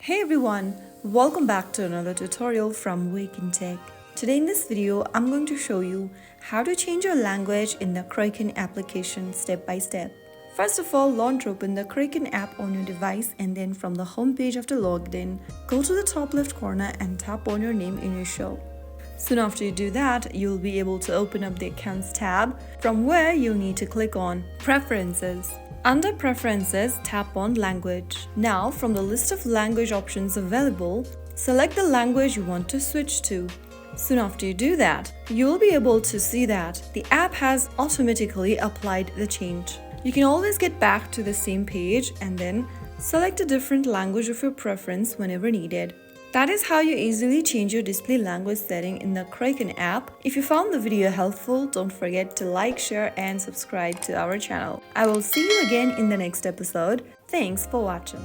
Hey everyone, welcome back to another tutorial from Wake&Tech. Today in this video, I'm going to show you how to change your language in the Kraken application step by step. First of all, launch open the Kraken app on your device and then from the home page after logged in, go to the top left corner and tap on your name in your show. Soon after you do that, you'll be able to open up the Accounts tab, from where you'll need to click on Preferences. Under Preferences, tap on Language. Now, from the list of language options available, select the language you want to switch to. Soon after you do that, you'll be able to see that the app has automatically applied the change. You can always get back to the same page and then select a different language of your preference whenever needed. That is how you easily change your display language setting in the Kraken app. If you found the video helpful, don't forget to like, share and subscribe to our channel. I will see you again in the next episode. Thanks for watching.